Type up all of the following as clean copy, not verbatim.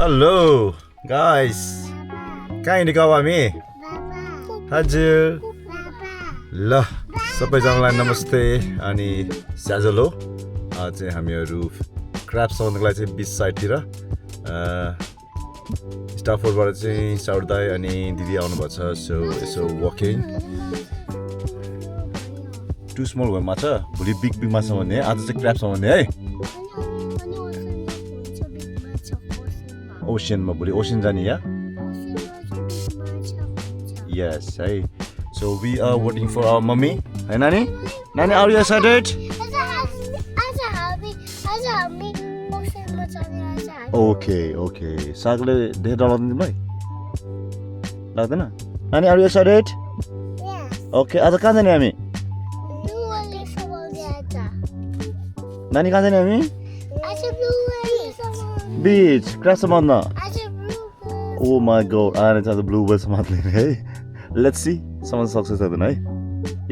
Hello, guys. कहाँ हिँडेको अब हामी? हजुर. ल, सबैजनालाई नमस्ते अनि स्याजलो. आज चाहिँ हामीहरू क्राब्स आउनको लागि चाहिँ बीच साइडतिर स्टाफोरबाट चाहिँ साउड दाई अनि दिदी आउनुभएको छ. सो यसो वकिङ. टु स्मल भयो माछा. भोलि बिग माछा भन्ने. आज चाहिँ क्राब्स आउने है. ओशियनमा भोलि ओशियन जाने या? Yes, hey. So we are waiting for our mummy. Hey, Nani? Nani, are you excited? Okay. Sagle धेरै डर लाग्दैन तिमीलाई? लाग्दैन? Nani, are you excited? Yes. Okay, आज कहाँ जाने हामी? Nani, कहाँ जाने हामी? Beach. क्रास समात्न. Oh my god, आएर चाहिँ ब्लू वेल समात्ने है. Let's see. समात्न सक्छ सक्दैन है.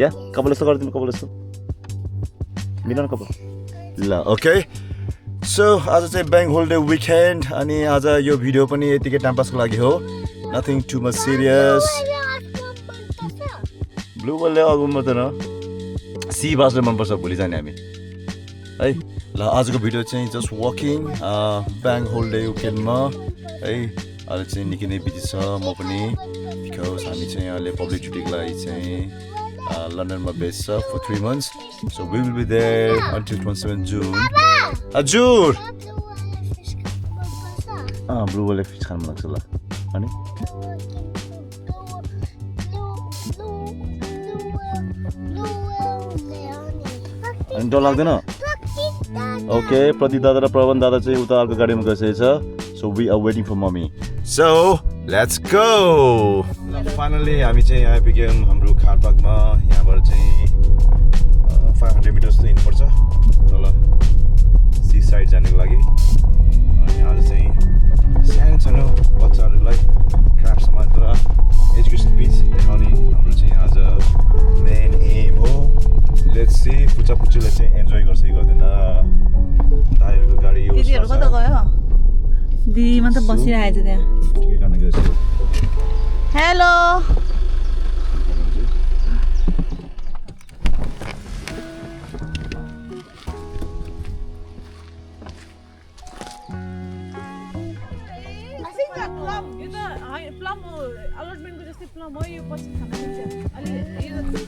या, कपाल यस्तो गरिदिनु कपाल यस्तो. मिलाउनु कपाल. ल, ओके. सो आज चाहिँ ब्याङ्क होलिडे विकेन्ड अनि आज यो भिडियो पनि यतिकै टाइम पासको लागि हो. Nothing too much serious. Blue वेलले अगु मात्रै सी बासले मनपर्छ भोलि जाने हामी है. ल आजको भिडियो चाहिँ जस्ट वकिङ ब्याङ्क होलिडे विकेन्डमा है. अहिले चाहिँ निकै नै बिजी छ म पनि बिकज हामी चाहिँ अहिले पब्लिक छुट्टीको लागि चाहिँ लन्डनमा बेस छ for 3 months. So we will be there until 27 June. हजुर ब्लू वेलले फिस खानु मन लाग्छ. ल अनि डर लाग्दैन? ओके, प्रदीप दादा र प्रवन दादा चाहिँ उता अर्को गाडीमा गइसकेको छ. So we are waiting for mummy. So let's go. Finally हामी चाहिँ आइपुग्यौँ हाम्रो कार पार्कमा. यहाँबाट चाहिँ 500 मिटर जस्तो हिँड्नुपर्छ तल सी साइड जानको लागि. अनि आज चाहिँ सानो सानो बच्चाहरूलाई क्राफ्ट समातेर एजुकेसन पिच देखाउने हाम्रो चाहिँ आज मेन एम हो. लेट्स सी पुच्चापुच्चीले चाहिँ एन्जोय गर्छ कि गर्दैन. दाइहरूको गाडी यो दिदीहरू कता गयो? दिदी मात्र बसिरहेछ त्यहाँ. के गर्न गएछ? हेलो.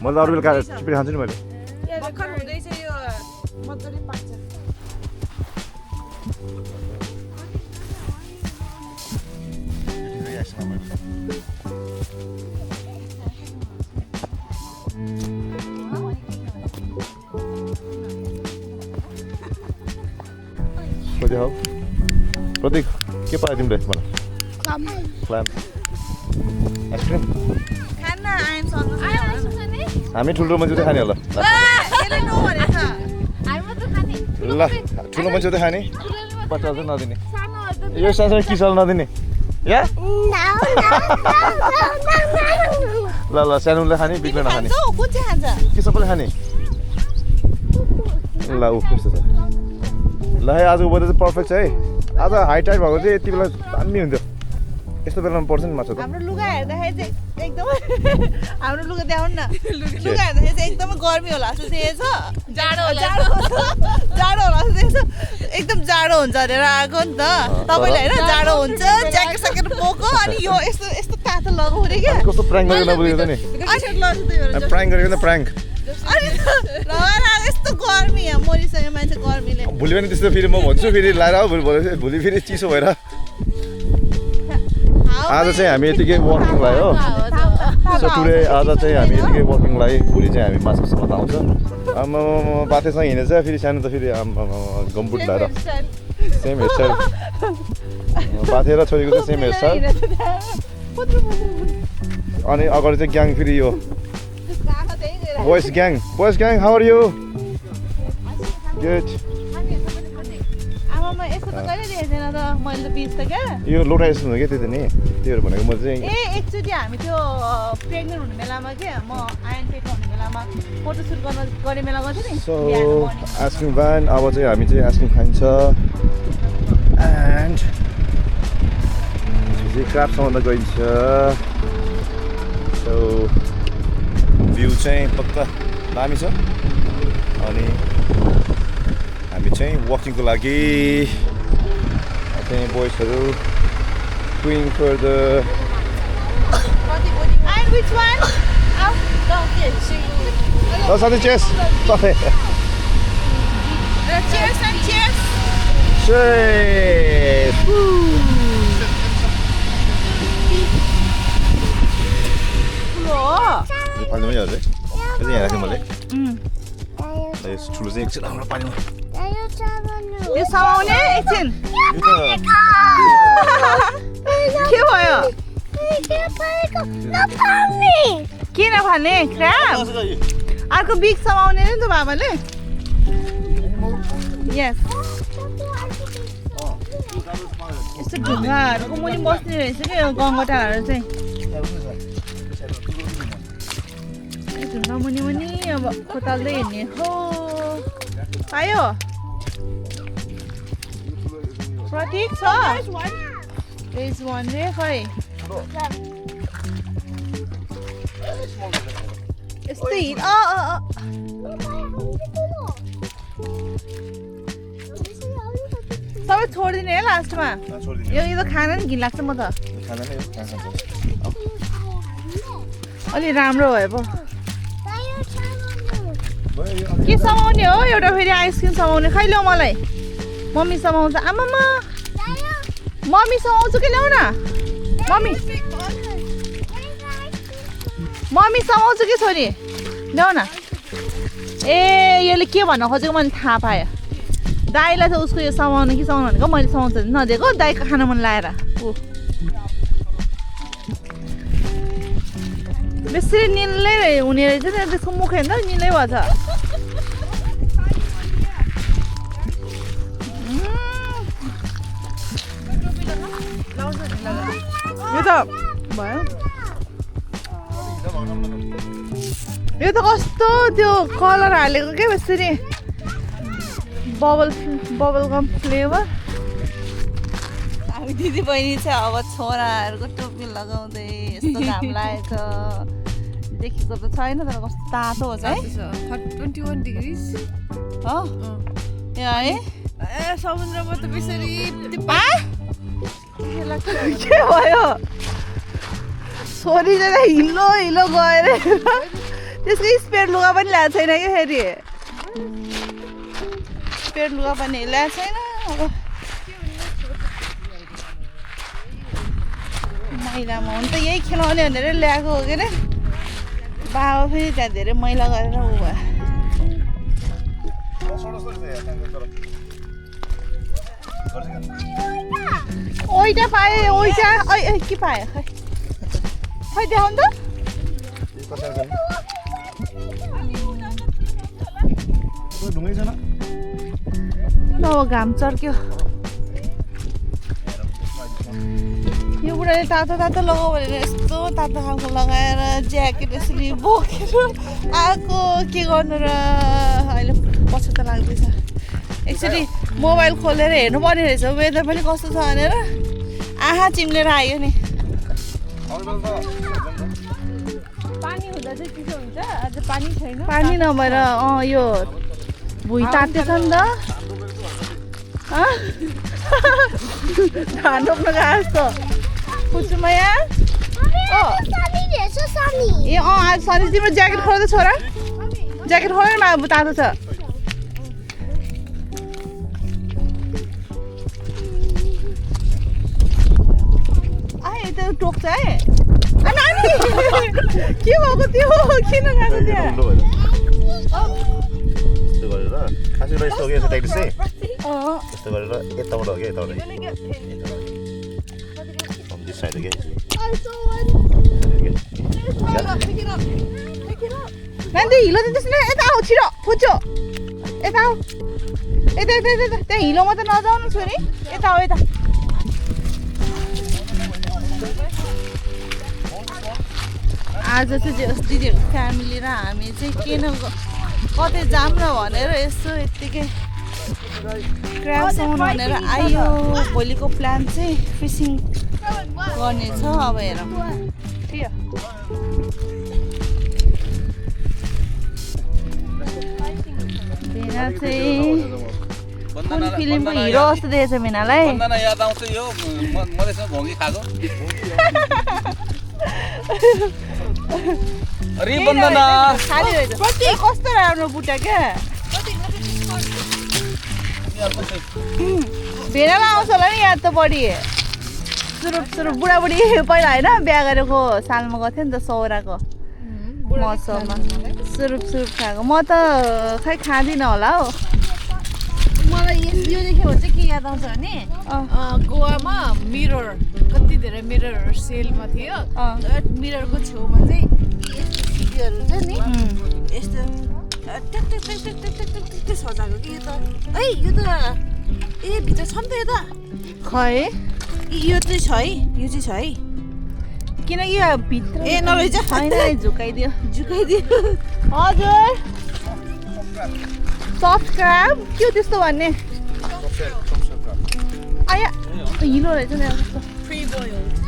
मैले अरू बेला टिपेर खान्छु नि मैले. प्रतीक के पायो तिमीले मलाई? क्लाम आइसक्रिम हामी ठुलो मान्छे त खाने होला. ल ठुलो मान्छे त खाने बच्चा चाहिँ नदिने. यो सानो किसल नदिने या. ल सानोले खाने बिग्रेन खाने के सबैले खाने. ल ऊ कस्तो छ. ल है आजको वेदर चाहिँ पर्फेक्ट छ है. आज हाई टाइड भएको चाहिँ यति बेला दामी हुन्थ्यो. यस्तो बेलामा पर्छ नि माछा त. हाम्रो लुगा हेर्दाखेरि चाहिँ एकदमै हाम्रो लुगा देखाउनु न. लुगा हेर्दाखेरि चाहिँ एकदमै गर्मी होला जस्तो देखेछ. जाडो होला जस्तो एकदम जाडो हुन्छ भनेर आएको नि त. तपाईँले होइन जाडो हुन्छ ज्याकेट स्याकेट बोको अनि यो यस्तो यस्तो तातो लगाउने क्या. कस्तो प्राङ्क गरेको नबुझेको नि. प्राङ्क गरेको नि प्राङ्क. अनि लगाएर यस्तो गर्मी यहाँ मरिसक्यो मान्छे गर्मीले. भोलि पनि त्यस्तो फेरि म भन्छु फेरि लाएर आऊ भोलि फेरि चिसो भएर. आज चाहिँ हामी यतिकै वकिङ लाग्यो. सो टुडे आज चाहिँ हामी यतिकै वकिङ लाग्यो. भोलि चाहिँ हामी माछासम्म त आउँछ. आम्मा बाथेसँग हिँडेछ फेरि सानो त फेरि गम्बुट लगाएर सेम हेयरस्टाइल. बाथे र छोरीको चाहिँ सेम हेयरस्टाइल. अनि अगाडि चाहिँ ग्याङ फेरि यो boys gang. How are you? Good. यो लोटा यस्तो हुन्छ क्या त्यति नि. त्योहरू भनेको म चाहिँ एकचोटि हामी त्यो प्रेग्नेन्ट हुने बेलामा के म आइएनटेक हुने बेलामा फोटोसुट गर्ने बेला गर्थ्यो नि. सो आइसक्रिम भ्यान अब चाहिँ हामी चाहिँ आइसक्रिम खान्छ. एन्ड चाहिँ क्राफ्टसम्म गइन्छ सो भ्यू चाहिँ पक्का दामी छ अनि हामी चाहिँ वकिङको लागि चाहिँ बोइसहरू going further. And which one? Oh, no, yes. Those are the chairs. Sorry. The chairs and chairs. Cheers. यो पानीमा हेर्छ है यो चाहिँ यहाँ राख्नु मैले यस ठुलो चाहिँ एकछिन हाम्रो पानीमा यो समाउने एकछिन के भयो किन भने क्र्याब अर्को बिग समाउने नि त बाबाले यस यस्तो ढुङ्गाहरूको मुनि बस्ने रहेछ कि यो गङ्गटाहरू चाहिँ ढुङ्गा मुनि मुनि अब खोताल्दै हिँड्ने हो पायो प्रतीक छ There's one रे खै यस्तो हिँड सबै छोडिदिने है लास्टमा यो त खान नि घिन लाग्छ म त अलि राम्रो भयो पो के समाउने हो एउटा फेरि आइसक्रिम समाउने खै ल्याऊ मलाई मम्मी समाउँछ आमामा मम्मी समाउँछु कि ल्याउ न मम्मी समाउँछु कि छोरी ल्याउ न ए यसले के भन्न खोजेको मैले थाहा पाएँ दाइलाई त उसको यो समाउनु कि समाउनु भनेको मैले समाउँछ नदिएको दाइको खाना मन लाएर बेसरी निलै हुने रहेछ नि त्यसको मुख हेर्दा निलै भएछ यो त भयो यो त कस्तो त्यो कलर हालेको के बेसरी बबल गम फ्लेभर हामी दिदी बहिनी चाहिँ अब छोराहरूको टोपी लगाउँदै यस्तो घाम लागेको देखेको त छैन तर कस्तो तातो हो चाहिँ 21 degrees हो ए है समुद्रमा त बेसरी के भयो छोरी चाहिँ हिलो गएर त्यसको स्पेयर लुगा पनि ल्याएको छैन क्या फेरि स्पेयर लुगा पनि ल्याएको छैन अब मैलामा हुन त यही खेलाउने भनेर ल्याएको हो के अरे बाबा फेरि त्यहाँ धेरै मैला गरेर उ भयो ओइटा पाएँ ओइटा के पाएँ खै खै देखाउनु त ल घाम चर्क्यो यो बुढाले तातो लगाऊ भनेर यस्तो तातो खालको लगाएर ज्याकेट यसरी बोकेर आएको के गर्नु र अहिले पछुतो लाग्दैछ एक्चुअली मोबाइल खोलेर हेर्नुपर्ने रहेछ वेदर पनि कस्तो छ भनेर आहा चिम्लेर आयो नि पानी हुँदा चाहिँ चिसो हुन्छ आज पानी छैन पानी नभएर यो भुइँ तातेछ नि त धान रोप्न गएको जस्तो पुच्छुमा यहाँ ए आज सनी तिम्रो ज्याकेट खोल त छोरा ज्याकेट खोल न तातो छ त्यो टोक्छ है नानी के भएको त्यो किन गएको त्यहाँ यस्तो गरेर खासै यस्तो के टाइप चाहिँ यस्तो गरेर यताबाट हो क्या यताबाट this side again. Nanti hilo itu sini, tahu ciro, pucuk, tahu, teh hilo mata nazar nu sini, tahu. आज चाहिँ अस्ति फ्यामिली र हामी चाहिँ किन कतै जाम र भनेर यसो यतिकै क्र्याब समाउनु भनेर आयो भोलिको प्लान चाहिँ फिसिङ गर्ने छ अब हेरौँ भेना चाहिँ कुन फिल्मको हिरो जस्तो देखेछ भेनालाई याद आउँछ यो मधेसमा भोगी खाएको अरे बन्दना कस्तो राम्रो बुट्टा क्या भेनालाई आउँछ होला नि याद त बढी सुरुप बुढाबुढी पहिला होइन बिहा गरेको सालमा गएको थियो नि त सौराको महोत्सवमा सुरुप खाएको म त खै खाँदिनँ होला हौ मलाई यो देख्यो भने चाहिँ के याद आउँछ भने गोवामा मिरर कति धेरै मिररहरू सेलमा थियो मिररको छेउमा चाहिँ यस्तो सिडीहरू छ नि यस्तो ट्याक सजाएको कि यो त है यो त ए भित्र छ नि त यो त खै यो चाहिँ छ है यो चाहिँ छ है किनकि यो भित्र ए नरहेछ छैन झुकाइदियो हजुर सफ्ट क्राब के हो त्यस्तो भन्ने आया हिलो रहेछ नि कस्तो फ्री बोइल्ड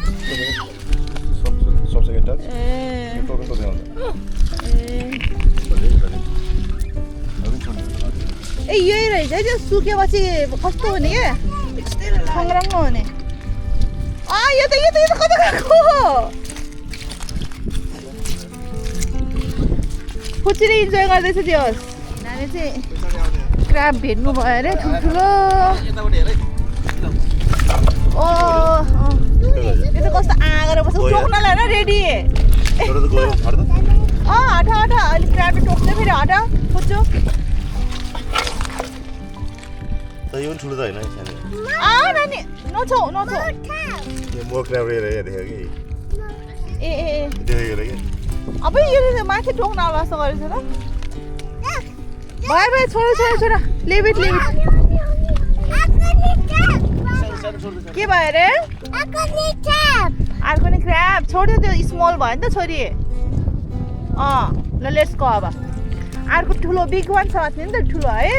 ए यही रहेछ है त्यो सुकेपछि कस्तो हुने क्या खङ्ग्राङ्गो हुने यो त कता गएको खुच्चिरी इन्जोय गर्दैछ त्यो नानी चाहिँ क्राब भेट्नु भयो अरे ठुल्ठुलो यो त कस्तो आँगेर बस्छ टोक्नलाई होइन रेडी हट अलिक क्राबले टोक्छ फेरि हट खोज्छु यो पनि ठुलो त होइन नानी नछौ ए अब यो माथि टोक्न आउला जस्तो गरेछ त भयो छोड लेभ इट के भयो अरे अर्को नि क्र्याब छोड्यो त्यो स्मल भयो नि त छोरी ल लेट्स गो अब अर्को ठुलो बिग वान छ नि त ठुलो है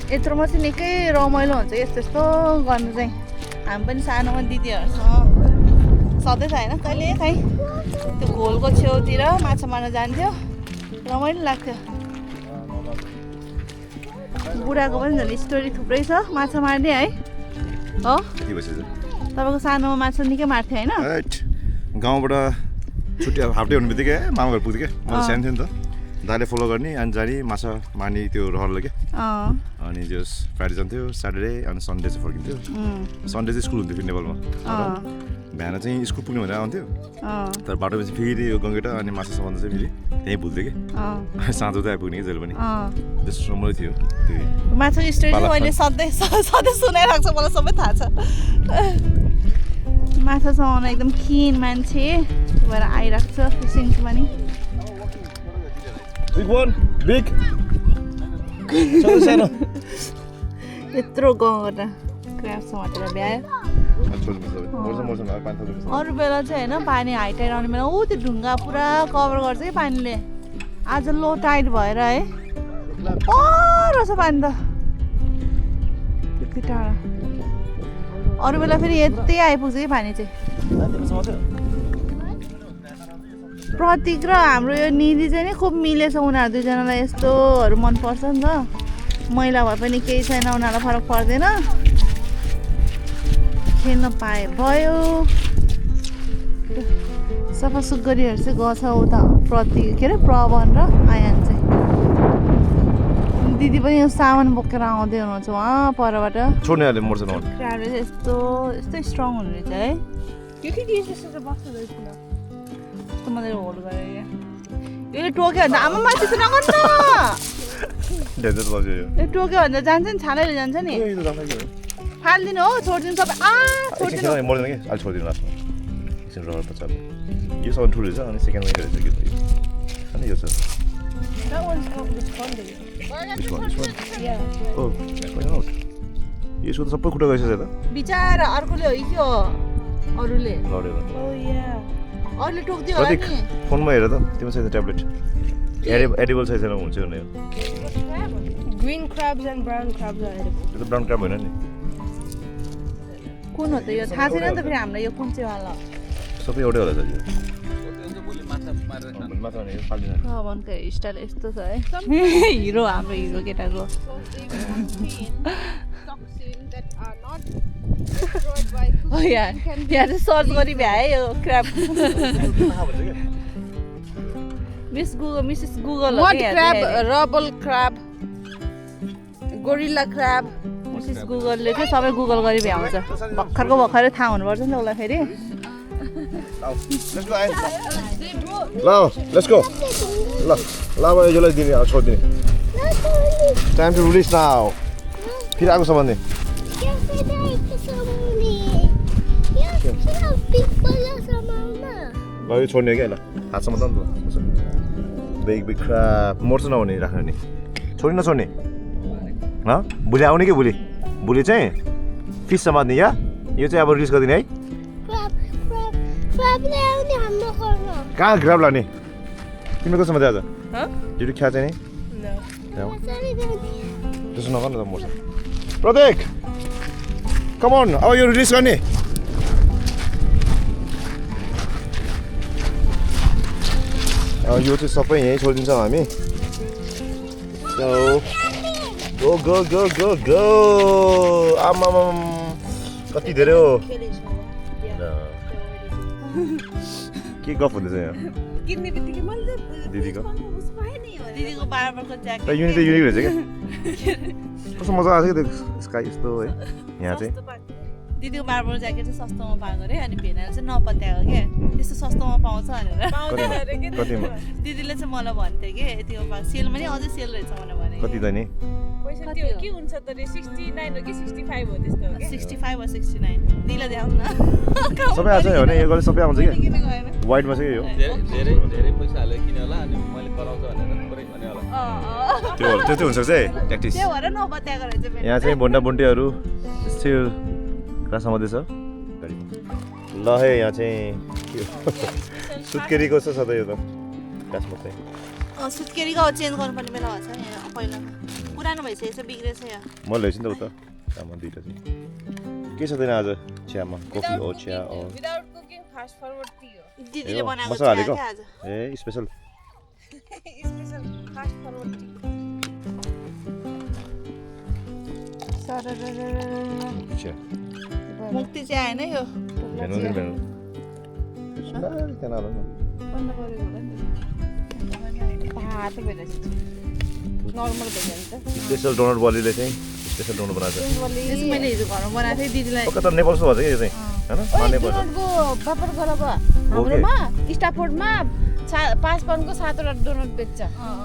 यत्रोमा चाहिँ निकै रमाइलो हुन्छ यस्तो गर्नु चाहिँ हामी पनि सानोमा दिदीहरूसँग सधैँ त होइन कहिले काहीँ त्यो घोलको छेउतिर माछा मार्न जान्थ्यो रमाइलो लाग्थ्यो बुढाको पनि झन् स्टोरी थुप्रै छ माछा मार्ने है हो तपाईँको सानोमा माछा निकै मार्थ्यो होइन गाउँबाट छुट्टी हाफ डे हुने बित्तिकै मामा घर पुग्थ्यो क्या म सानो थियो नि त दाले फलो गर्ने अनि जाने माछा मार्ने त्यो रहरले क्या अनि जस फ्राइडे जान्थ्यो स्याटरडे अनि सन्डे चाहिँ फर्किन्थ्यो सन्डे चाहिँ स्कुल हुन्थ्यो फेरि नेपालमा बिहान चाहिँ स्कुल पुग्ने भनेर आउँथ्यो तर बाटोमा चाहिँ फेरि यो गङ्गेटा अनि माछा सम्बन्ध चाहिँ फेरि त्यहीँ भुल्थ्यो कि साँझो त आइपुग्ने कि जहिले पनि त्यस्तो रमाइलो थियो त्यो माछाको स्टोरी चाहिँ मैले सधैँ सुनाइरहेको छ मलाई सबै थाहा छ माछा समाउन एकदम खिन मान्छे भएर आइरहेको छ फिसिङमा नि बिग वान बिग सानो यत्रो गाउँबाट क्राब समातेर भ्यायो अरू बेला चाहिँ होइन पानी हाई टाइड आउने बेला त्यो ढुङ्गा पुरा कभर गर्छ कि पानीले आज लो टाइड भएर है रहेछ पानी त त्यति टाढा अरू बेला फेरि यतै आइपुग्छ कि पानी चाहिँ प्रतीक र हाम्रो यो निधि चाहिँ नि खुब मिलेछ उनीहरू दुईजनालाई यस्तोहरू मनपर्छ नि त मैला भए पनि केही छैन उनीहरूलाई फरक पर्दैन खेल्न पाए भयो सफा सुग्गरीहरू चाहिँ गछ उता प्रतीक के अरे प्रवन र आयान चाहिँ दिदी पनि यो सामान बोकेर आउँदै हुनुहुन्छ उहाँ परबाट छोड्नेहरूले मर्छ न क्राबले चाहिँ यस्तो स्ट्रङ हुनु रहेछ है यो के यस्तो बस्नु रहेछ कस्तो मजाले होल्ड गरेर यसले टोक्यो भने आमा माथि चाहिँ नगर्नु यो टोक्यो भने जान्छ नि छालैले जान्छ नि फालिदिनु हो छोडिदिनु सबै छोडिदिनु मर्दैन कि अहिले छोडिदिनु लास्टमा यो सब ठुलो रहेछ अनि सेकेन्ड वेट रहेछ अनि यो छ यसको त सबै खुट्टा गइसक्यो त बिचारा अर्कोले हो कि के हो अरूले लडेर अरूले टोक्दियो होला नि फोनमा हेर त तिम्रो छैन ट्याब्लेट एडिबल छैन हुन्छ ग्रीन क्राब्स एन्ड ब्राउन क्राब्स आएर यो त ब्राउन क्राब होइन नि कुन हो त यो थाहा छैन नि त फेरि हामीलाई यो कुन चाहिँ वाला सबै एउटै होला त यो भोलि माछा मारेर खानु मात्र नि फाल्दिन भवनको हेयरस्टाइल यस्तो छ है हिरो हाम्रो हिरो केटाको यहाँ चाहिँ सर्च गरी भ्याए यो crab Mrs Google mud crab rubble crab gorilla crab Mrs गुगलले चाहिँ सबै गुगल गरी भ्याउँछ भर्खरको भर्खरै थाहा हुनुपर्छ नि त उसलाई फेरि Let's go. ल अब यसलाई दिने छोडिदिने टाइम टु रिलिज नाउ फेरि आएको छ भन्ने यो छोड्ने क्या ल हातसम्म त नि त बिग बिग क्राब मर्छ नहुने राख्ने नि छोड्ने नछोड्ने भोलि आउने कि भोलि चाहिँ फिस समात्ने या यो चाहिँ अब रिलिज गरिदिने है कहाँ ग्राब लाने तिम्रो कस्तो मजा आज यो ख्या चाहिँ नि त्यसो नगर न त मर्छ प्रत्येक कमन अब यो रिलिज गर्ने यो चाहिँ सबै यहीँ छोडिदिन्छौँ हामी go go go go go आमाम कति धेरै हो के गफ हुँदैछ यहाँ किन्ने बित्तिकै मैले दिदीको दिदीको बार्बरको ज्याकेट युनिक त युनिक रहेछ क्या कस्तो मजा आएको थियो त्यो स्काई यस्तो है यहाँ चाहिँ दिदीको बार्बर ज्याकेट चाहिँ सस्तोमा पाएको अरे अनि भेनाले चाहिँ नपत्याएको क्या त्यस्तो सस्तोमा पाउँछ भनेर कतिमा दिदीले चाहिँ मलाई भन्थ्यो कि यतिको पाएको सेलमा नि अझै सेल रहेछ भनेर भने कति त नि पैसा त्यो के हुन्छ त रे 69 हो कि 65 हो त्यस्तो हो के 65 वा 69 दिदीलाई देखाउन न सबै आउँछ नि भने यो गरे सबै आउँछ क्या किन गएन वाइटमा चाहिँ यो धेरै पैसा हालेर किने होला अनि मैले कराउँछ भनेर पुरै भने होला त्यो चाहिँ हुनसक्छ है प्र्याक्टिस त्यो भएर नपत्याएको रहेछ मेरो यहाँ चाहिँ बोन्डा बोन्टीहरू स्टिल क्लास आउँदैछ ल है यहाँ चाहिँ सुत्केरीको छ सधैँ यो त क्लासमा चाहिँ सुत्केरीको चेन्ज गर्नुपर्ने बेला भन्छ नि पहिला पुरानो भइसकेको छ बिग्रेछ यहाँ म ल्याउँछु नि त उता चामल दुइटा चाहिँ के छ छैन आज चियामा कफी ओ चिया ओ without cooking fast forward tea हो दिदीले बनाएको मसला हालेको चिया आज a special special fast forward tea चिया मुक्ति चिया हैन यो हेर्नु नि हेर्नु सुन्दर त्यहाँ हाल्नु न बन्द गरेको होला नि पातो भेटेछ नर्मल भेट्यो नि त स्पेशल डोनट बलीले चाहिँ स्पेशल डोनट बनाएको छ त्यसो मैले हिजो घरमा बनाएको थिएँ दिदीलाई कता नेपाल जस्तो भन्छ कि यो चाहिँ हैन नेपाल डोनटको व्यापार गरेको हाम्रोमा स्टाफोर्डमा 5 पाउन्डको 7 वटा डोनट बेच्छ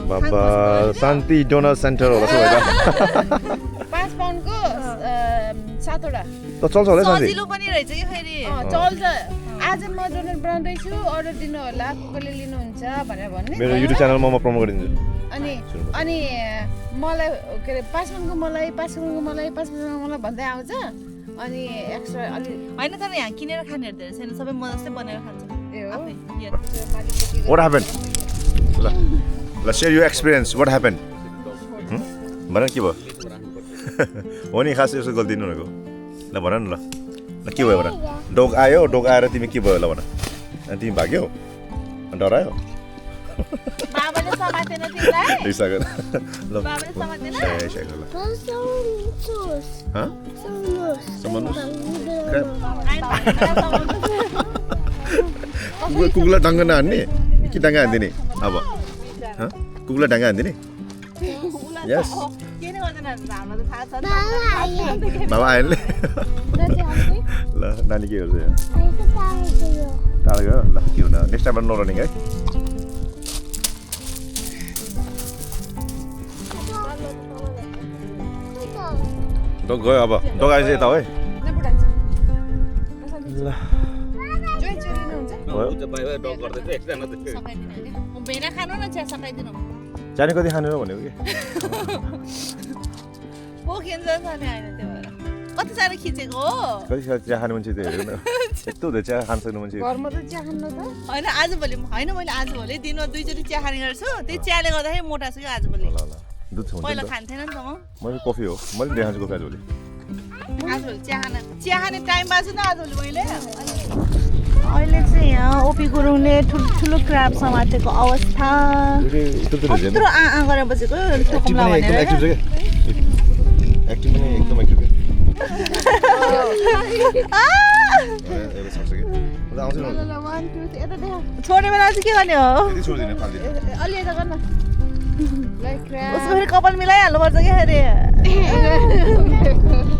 बाबा शान्ति डोनट सेन्टर होला सबै 5 पाउन्डको 7 वटा त चल्छ होला शान्ति सजिलो पनि रहेछ कि फेरि चल्छ आज म डोनट बनाउँदैछु अर्डर दिनु होला कसले लिनुहुन्छ भनेर भन्ने मेरो युट्युब च्यानलमा म प्रमोट गरिदिन्छु अनि मलाई के अरे 5 पाउन्डको मलाई 5 पाउन्डको मलाई 5 पाउन्डको मलाई भन्दै आउँछ अनि एक्स्ट्रा अलि हैन तर यहाँ किनेर खानेहरु धेरै छैन सबै म जस्तै बनाएर खान्छ ए हो What happened? Let's share your experience. What happened? भन के भयो हो नि खास यसो गल्ती नरहेको ल भन न ल के भयो भन डग आयो डग आएर तिमी के भयो ल भन अनि तिमी भाग्यौ डरायो बाबाले समातेन तिमीलाई रिसागर ल बाबाले समातेन ह समन्नुस कुकुरलाई डाङ्गा नहान्ने कि डाङ्गा हान्दिने अब कुकुरलाई डाङ्गा हान्दिने यस के नै गर्दैन हाम्रो त थाहा छ बाबा आएनले ल नानी के गर्छ यहाँ टाढो गयो ल के हुन नेक्स्ट टाइमबाट नरनिङ है डग गयो अब डग आएपछि यता हो है ल भेना खानु न चिया सकाइदिनु जाने कति खानु भनेको कि पोखिन्छ नि होइन त्यो भएर कति साह्रो खिचेको हो कति साह्रो चिया खाने मान्छे त्यो हेर्नु यस्तो हुँदै चिया खान सक्नु मान्छे घरमा त चिया खान्न त होइन आजभोलि होइन मैले आजभोलि दिनमा 2 चोटि चिया खाने गर्छु त्यही चियाले गर्दाखेरि मोटा छु कि आजभोलि ल ल दुध छ पहिला हुन्छ खान्थेन नि त म मैले कफी हो मैले देखाउँछु कफी आजभोलि आजभोलि चिया खाने टाइम बाँच्यो न आजभोलि मैले अहिले चाहिँ यहाँ ओपी गुरुङले ठुलो क्राब समातेको अवस्था यत्रो आ गरेर बसेको ठोकौँला भनेर एक्टिभ पनि एकदम एक्टिभ छोड्ने बेला चाहिँ के गर्ने हो अलि यता गर्न उसको फेरि कपाल मिलाइहाल्नु पर्छ क्या फेरि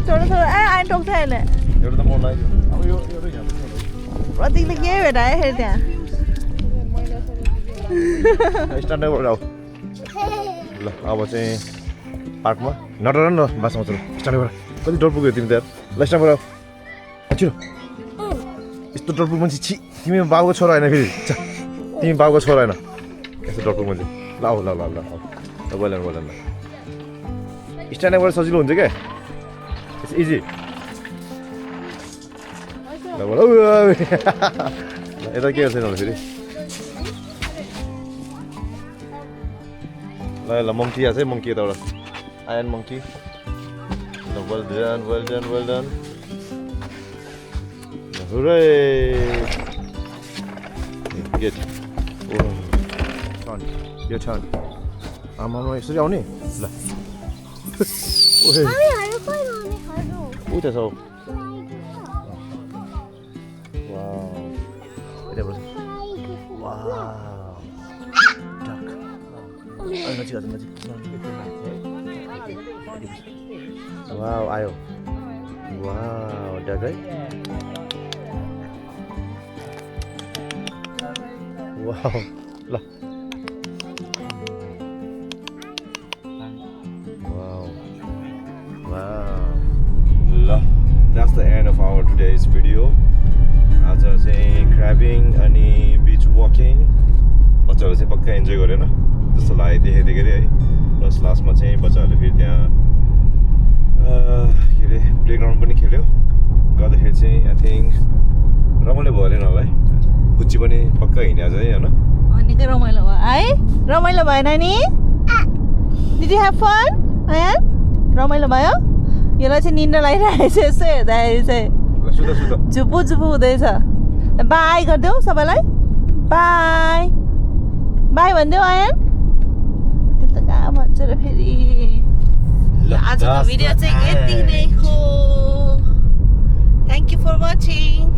छोडो छोडो आइन टोक्छ अहिले एउटा त मन लाग्यो अब यो एउटै यहाँ प्रतीकले के भेटायो फेरि त्यहाँ स्ट्यान्डबाट आऊ ल अब चाहिँ पार्कमा नटर न बासमा चल स्ट्यान्डबाट कति डर पुग्यो तिमी त यार ल स्ट्यान्डबाट आऊ छिटो यस्तो डर पुग मान्छे छि तिमी बाबुको छोरा होइन फेरि तिमी बाबुको छोरा होइन यस्तो डर पुग मान्छे ल आऊ ल ल ल ल बोलेन बोलेन ल स्ट्यान्डबाट सजिलो हुन्छ क्या इट्स इजी ल बोल यता के छैन होला फेरि ल ल मङ्की आएको छ है मङ्की यताबाट आयन मङ्की ल well done well done well done हुरै गेट टर्न यो टर्न आमामा यसरी आउने ल उता छ Wow, ayo. Wow, duck है? Wow, ल. Wow. Wow. ल, that's the end of our today's video. आज चाहिँ crabbing अनि beach walking. बच्चाहरूले चाहिँ पक्का इन्जोय गरेन जस्तो लाग्यो देखेदेखि है प्लस लास्टमा चाहिँ बच्चाहरूले फेरि त्यहाँ के अरे प्लेग्राउन्ड पनि खेल्यो गर्दाखेरि चाहिँ आई थिङ्क रमाइलो भयो अरे नलाई फुच्ची पनि पक्का हिँड्यो आज है होइन निकै रमाइलो भयो है रमाइलो भयो नानी did you have fun Ayaan रमाइलो भयो यसलाई चाहिँ निन्द्रा लागिरहेको छ यसो हेर्दाखेरि चाहिँ सुत सुत झुपु झुपु हुँदैछ बाई गरिदेऊ सबैलाई बाई बाई भनिदेऊ आयान त्यो त कहाँ भन्छ र फेरि आजको भिडियो चाहिँ यति नै हो थ्याङ्क यू फर वाचिङ